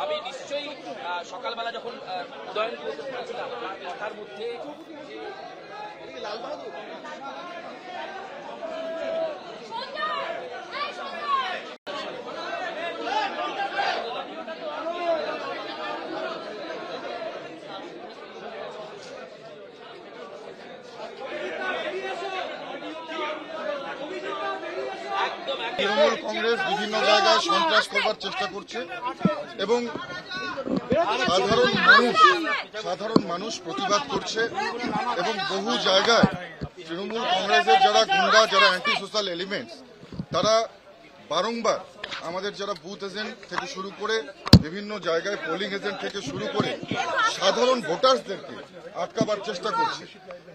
আমি নিশ্চয়ই সকালবেলা যখন উদয়ন করেছিলাম কথার মধ্যে তৃণমূল কংগ্রেস বিভিন্ন জায়গায় সন্ত্রাস করবার চেষ্টা করছে এবং সাধারণ মানুষ প্রতিবাদ করছে এবং বহু জায়গায় তৃণমূল কংগ্রেসের যারা গুন্ডা, যারা অ্যান্টি সোশ্যাল এলিমেন্টস, তারা বারংবার আমাদের যারা বুথ এজেন্ট থেকে শুরু করে বিভিন্ন জায়গায় পোলিং এজেন্ট থেকে শুরু করে সাধারণ ভোটার্সদেরকে আটকাবার চেষ্টা করছে।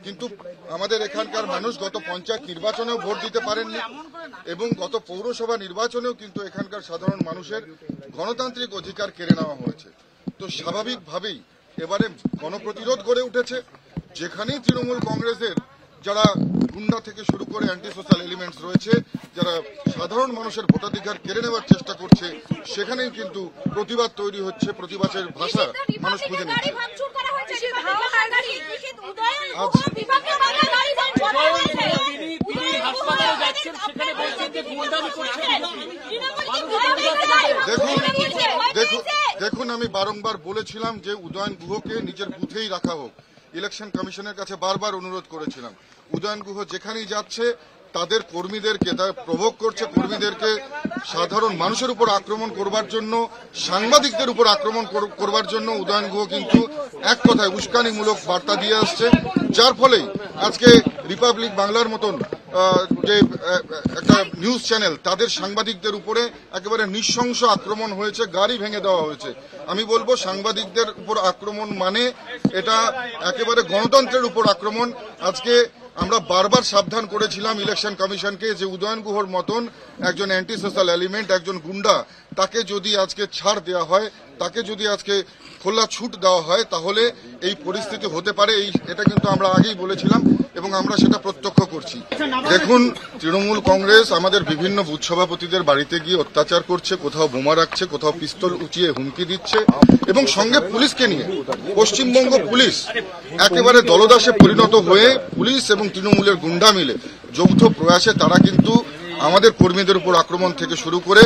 কিন্তু আমাদের এখানকার মানুষ গত পঞ্চায়েত নির্বাচনেও ভোট দিতে পারেননি এবং গত পৌরসভা নির্বাচনেও কিন্তু এখানকার সাধারণ মানুষের গণতান্ত্রিক অধিকার কেড়ে নেওয়া হয়েছে। তো স্বাভাবিকভাবেই এবারে গণপ্রতিরোধ গড়ে উঠেছে। যেখানেই তৃণমূল কংগ্রেসের যারা গুন্ডা থেকে শুরু করে অ্যান্টি সোশ্যাল এলিমেন্টস রয়েছে, যারা সাধারণ মানুষের ভোটাধিকার কেড়ে নেওয়ার চেষ্টা করছে, সেখানেই কিন্তু প্রতিবাদ তৈরি হচ্ছে, প্রতিবাদের ভাষা মানুষ খুঁজে নিচ্ছে। দেখুন, আমি বারংবার বলেছিলাম যে উদয়ন গুহকে নিজের বুথেই রাখা হোক। ইলেকশন কমিশনের কাছে বারবার অনুরোধ করেছিলাম। উদয়ন গুহ যেখানেই যাচ্ছে তাদের কর্মীদেরকে প্রভোগ করছে, কর্মীদেরকে সাধারণ মানুষের উপর আক্রমণ করবার জন্য, সাংবাদিকদের উপর আক্রমণ করবার জন্য উদয়ন গুহ কিন্তু এক কথায় উস্কানিমূলক বার্তা দিয়ে আসছে, যার ফলেই আজকে রিপাবলিক বাংলার মতন যে একটা নিউজ চ্যানেল, তাদের সাংবাদিকদের উপরে একেবারে নৃশংস আক্রমণ হয়েছে, গাড়ি ভেঙে দেওয়া হয়েছে। আমি বলবো সাংবাদিকদের উপর আক্রমণ মানে এটা একেবারে গণতন্ত্রের উপর আক্রমণ। আজকে আমরা বারবার সাবধান করেছিলাম ইলেকশন কমিশনকে যে উদয়ন গুহর মতন একজন অ্যান্টি সোশ্যাল এলিমেন্ট, একজন গুন্ডা, তাকে যদি আজকে ছাড় দেওয়া হয়, তাকে যদি আজকে খোলা ছুট দেওয়া হয়, তাহলে এই পরিস্থিতি হতে পারে। এটা কিন্তু আমরা আগেই বলেছিলাম এবং আমরা সেটা প্রত্যক্ষ করছি। দেখুন, তৃণমূল কংগ্রেস আমাদের বিভিন্ন বুথ সভাপতিদের বাড়িতে গিয়ে অত্যাচার করছে, কোথাও বোমা রাখছে, কোথাও পিস্তল উঁচিয়ে হুমকি দিচ্ছে এবং সঙ্গে পুলিশকে নিয়ে পশ্চিমবঙ্গ পুলিশ একেবারে দলদাসে পরিণত হয়ে পুলিশ এবং তৃণমূলের গুন্ডা মিলে যৌথ প্রয়াসে তারা কিন্তু আমাদের কর্মীদের উপর আক্রমণ থেকে শুরু করে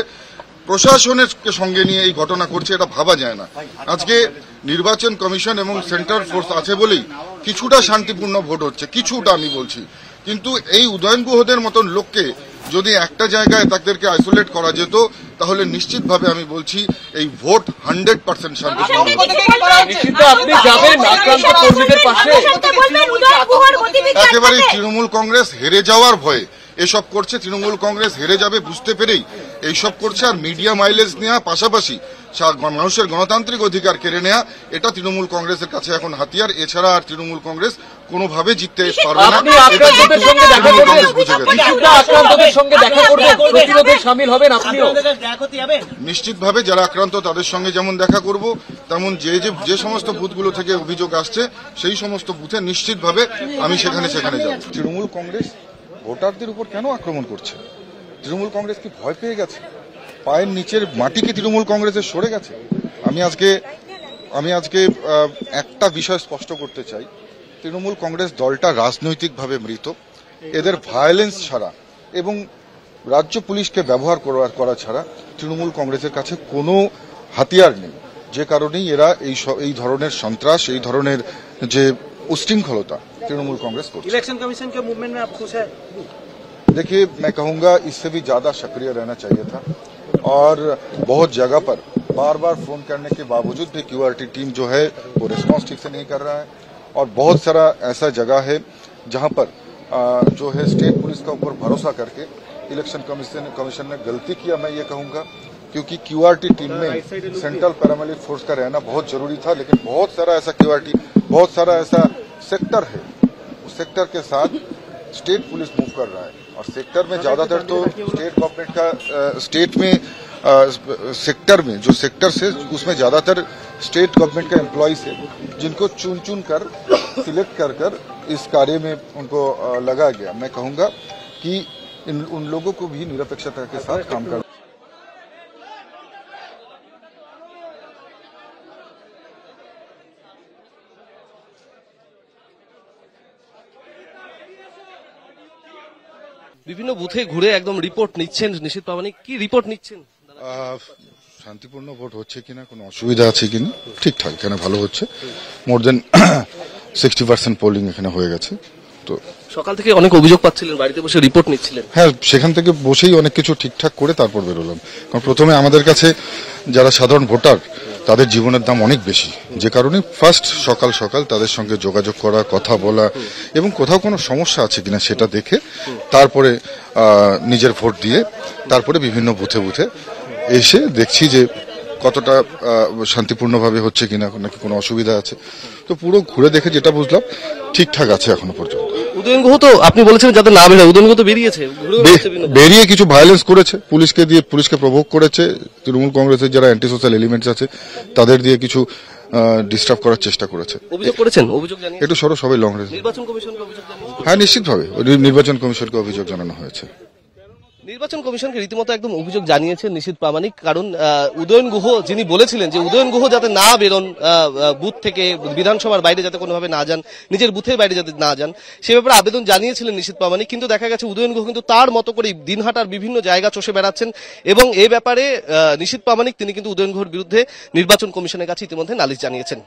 প্রশাসনের সঙ্গে নিয়ে এই ঘটনা করছে। এটা ভাবা যায় না। আজকে নির্বাচন কমিশন এবং সেন্ট্রাল ফোর্স আছে বলেই কিছুটা শান্তিপূর্ণ ভোট হচ্ছে, কিছুটা আমি বলছি। কিন্তু এই উদয়ন গুহদের মতন লোককে যদি একটা জায়গায় তাদেরকে আইসোলেট করা যেত, তাহলে নিশ্চিতভাবে আমি বলছি এই ভোট 100% শান্তিপূর্ণ হবে। একেবারে তৃণমূল কংগ্রেস হেরে যাওয়ার ভয়ে এসব করছে। তৃণমূল কংগ্রেস হেরে যাবে বুঝতে পেরেই এইসব করছে। আর মিডিয়া মাইলেজ নেওয়া, পাশাপাশি মানুষের গণতান্ত্রিক অধিকার কেড়ে নেওয়া, এটা তৃণমূল কংগ্রেসের কাছে এখন হাতিয়ার। এছাড়া আর তৃণমূল কংগ্রেস কোনোভাবে জিততে পারবে না। নিশ্চিতভাবে যারা আক্রান্ত তাদের সঙ্গে যেমন দেখা করব, তেমন যে সমস্ত বুথগুলো থেকে অভিযোগ আসছে সেই সমস্ত বুথে নিশ্চিতভাবে আমি সেখানে যাব। তৃণমূল কংগ্রেস ভোটারদের উপর কেন আক্রমণ করছে? তৃণমূল কংগ্রেস কি ভয় পেয়ে গেছে? পায়ের নিচের মাটি কি তৃণমূল কংগ্রেসের সরে গেছে? আমি আজকে একটা বিষয় স্পষ্ট করতে চাই, তৃণমূল কংগ্রেস দলটা রাজনৈতিকভাবে মৃত। এদের ভায়োলেন্স ছাড়া এবং রাজ্য পুলিশকে ব্যবহার করা ছাড়া তৃণমূল কংগ্রেসের কাছে কোনো হাতিয়ার নেই, যে কারণেই এরা এই ধরনের সন্ত্রাস, এই ধরনের যে उच्छृंखलता तृणमूल कांग्रेस को। इलेक्शन कमीशन के मूवमेंट में आप खुश है? देखिए, मैं कहूंगा इससे भी ज्यादा सक्रिय रहना चाहिए था और बहुत जगह पर बार बार फोन करने के बावजूद भी क्यूआरटी टीम जो है वो रिस्पांस ठीक से नहीं कर रहा है और बहुत सारा ऐसा जगह है जहां पर जो है स्टेट पुलिस का ऊपर भरोसा करके इलेक्शन कमीशन ने गलती किया, मैं ये कहूंगा। क्योंकि क्यूआरटी टीम में सेंट्रल पैरामिलिट्री फोर्स का रहना बहुत जरूरी था, लेकिन बहुत सारा ऐसा क्यूआरटी, बहुत सारा ऐसा सेक्टर है, उस सेक्टर के साथ स्टेट पुलिस मूव कर रहा है और सेक्टर में ज्यादातर तो स्टेट गवर्नमेंट का स्टेट में सेक्टर में जो सेक्टर से उसमें ज्यादातर स्टेट गवर्नमेंट का एम्प्लॉयज है, जिनको चुन चुन कर सिलेक्ट कर कर इस कार्य में उनको लगा गया। मैं कहूंगा कि उन लोगों को भी निरपेक्षता के साथ काम करना। বিভিন্ন বুথে ঘুরে একদম রিপোর্ট নিচ্ছেন নিশীথ প্রামাণিক, কি রিপোর্ট নিচ্ছেন? শান্তিপূর্ণ ভোট হচ্ছে কিনা, কোনো অসুবিধা আছে কিনা, ঠিকঠাক এখানে ভালো হচ্ছে। মোর দেন 60% পোলিং এখানে হয়ে গেছে। তো সকাল থেকে অনেক অভিযোগ পাচ্ছিলেন, বাড়িতে বসে রিপোর্ট নিচ্ছিলেন। হ্যাঁ, সেখান থেকে বসেই অনেক কিছু ঠিকঠাক করে তারপর বেরোলাম। কারণ প্রথমে আমাদের কাছে যারা সাধারণ ভোটার তাদের জীবনের দাম অনেক বেশি, যে কারণে ফার্স্ট সকাল সকাল তাদের সঙ্গে যোগাযোগ করা, কথা বলা এবং কোথাও কোনো সমস্যা আছে কিনা সেটা দেখে তারপরে নিজের ভোট দিয়ে তারপরে বিভিন্ন বুথে বুথে এসে দেখছি যে কতটা শান্তিপূর্ণভাবে হচ্ছে কিনা, নাকি কোনো অসুবিধা আছে। তো পুরো ঘুরে দেখে যেটা বুঝলাম ঠিকঠাক আছে এখনো পর্যন্ত। উদয়ন গুহ তো আপনি বলেছিলেন যাদের না বেরোয়, উদয়ন গুহ তো বেরিয়েছে, বেরিয়ে কিছু ভায়োলেন্স করেছে, পুলিশকে প্রভোক করেছে। তৃণমূল কংগ্রেসের যারা অ্যান্টি সোশ্যাল এলিমেন্টস আছে তাদের দিয়ে কিছু ডিস্টার্ব করার চেষ্টা করেছে। অভিযোগ করেছেন, অভিযোগ জানিয়ে একটু সরো সবাই লং রেস। নির্বাচন কমিশনকে অভিযোগ জানিয়েছেন? হ্যাঁ, নিশ্চিতভাবে নির্বাচন কমিশনকে অভিযোগ জানানো হয়েছে। নির্বাচন কমিশনকে রীতিমতো একদম অভিযোগ জানিয়েছেন নিশীথ প্রামাণিক, কারণ উদয়ন গুহ যিনি বলেছিলেন যে উদয়ন গুহ যাতে না বেরোন বুথ থেকে, বিধানসভার বাইরে যাতে কোনোভাবে না যান, নিজের বুথের বাইরে যাতে না যান, সে ব্যাপারে আবেদন জানিয়েছিলেন নিশীথ প্রামাণিক। কিন্তু দেখা গেছে উদয়ন গুহ কিন্তু তার মতো করে দিনহাটার বিভিন্ন জায়গা চষে বেড়াচ্ছেন এবং এ ব্যাপারে নিশীথ প্রামাণিক তিনি কিন্তু উদয়ন গুহর বিরুদ্ধে নির্বাচন কমিশনের কাছে ইতিমধ্যে নালিশ জানিয়েছেন।